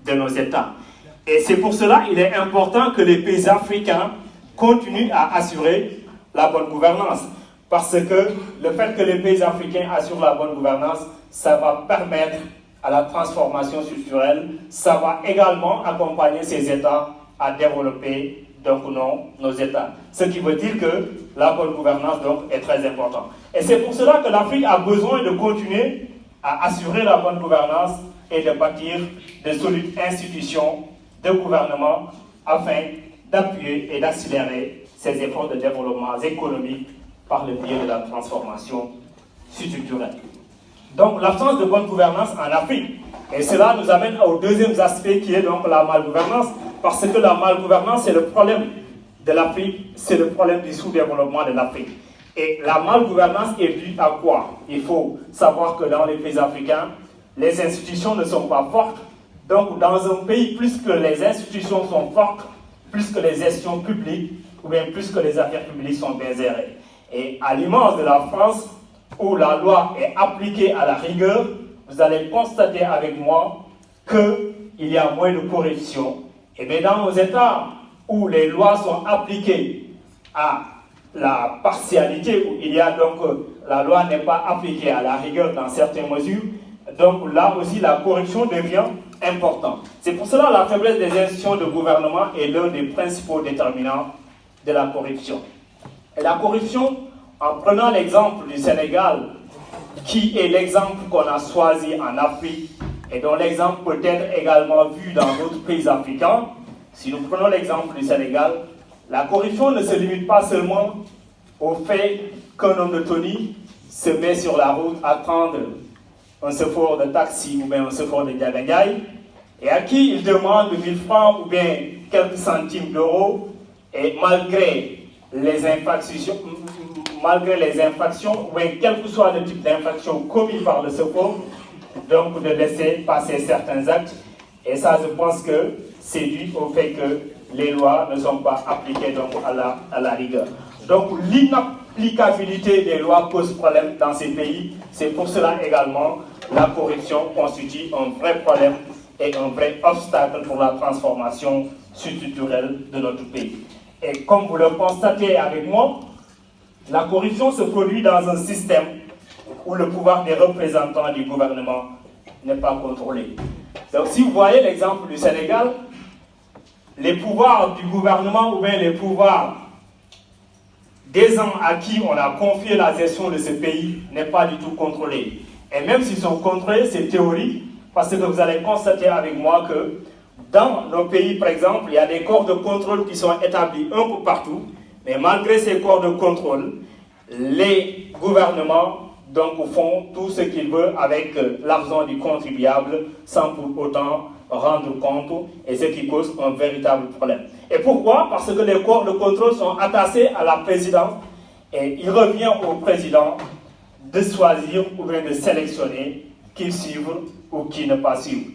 de nos États. Et c'est pour cela qu'il est important que les pays africains continuent à assurer la bonne gouvernance. Parce que le fait que les pays africains assurent la bonne gouvernance, ça va permettre à la transformation structurelle, ça va également accompagner ces États à développer donc nos États. Ce qui veut dire que la bonne gouvernance donc, est très importante. Et c'est pour cela que l'Afrique a besoin de continuer à assurer la bonne gouvernance et de bâtir de solides institutions de gouvernement afin d'appuyer et d'accélérer ces efforts de développement économique par le biais de la transformation structurelle. Donc l'absence de bonne gouvernance en Afrique, et cela nous amène au deuxième aspect qui est donc la malgouvernance, parce que la malgouvernance c'est le problème de l'Afrique, c'est le problème du sous-développement de l'Afrique. Et la malgouvernance est due à quoi? Il faut savoir que dans les pays africains, les institutions ne sont pas fortes. Donc dans un pays, plus que les institutions sont fortes, plus que les gestions publiques, ou bien plus que les affaires publiques sont bien gérées. Et à l'image de la France, où la loi est appliquée à la rigueur, vous allez constater avec moi qu'il y a moins de corruption. Et bien dans nos États où les lois sont appliquées à la partialité, où il y a donc la loi n'est pas appliquée à la rigueur dans certaines mesures, donc là aussi la corruption devient importante. C'est pour cela que la faiblesse des institutions de gouvernement est l'un des principaux déterminants de la corruption. Et la corruption, en prenant l'exemple du Sénégal, qui est l'exemple qu'on a choisi en Afrique, et dont l'exemple peut être également vu dans d'autres pays africains, si nous prenons l'exemple du Sénégal, la corruption ne se limite pas seulement au fait qu'un homme de tenue se met sur la route à attendre un chauffeur de taxi ou bien un chauffeur de Diagangaï, et à qui il demande 1000 francs ou bien quelques centimes d'euros, et malgré les infractions, ou bien quel que soit le type d'infraction commis par le chauffeur, donc de laisser passer certains actes. Et ça, je pense que c'est dû au fait que les lois ne sont pas appliquées donc, à la rigueur. Donc l'inapplicabilité des lois pose problème dans ces pays. C'est pour cela également la corruption constitue un vrai problème et un vrai obstacle pour la transformation structurelle de notre pays. Et comme vous le constatez avec moi, la corruption se produit dans un système où le pouvoir des représentants du gouvernement n'est pas contrôlé. Donc si vous voyez l'exemple du Sénégal, les pouvoirs du gouvernement ou bien les pouvoirs des gens à qui on a confié la gestion de ce pays n'est pas du tout contrôlé. Et même s'ils sont contrôlés, c'est théorique, parce que vous allez constater avec moi que dans nos pays, par exemple, il y a des corps de contrôle qui sont établis un peu partout, mais malgré ces corps de contrôle, les gouvernements donc, font tout ce qu'ils veulent avec l'argent du contribuable sans pour autant rendre compte, et ce qui cause un véritable problème. Et pourquoi? Parce que les corps de contrôle sont attachés à la présidence et il revient au président de choisir ou bien de sélectionner qui suivre ou qui ne pas suivre.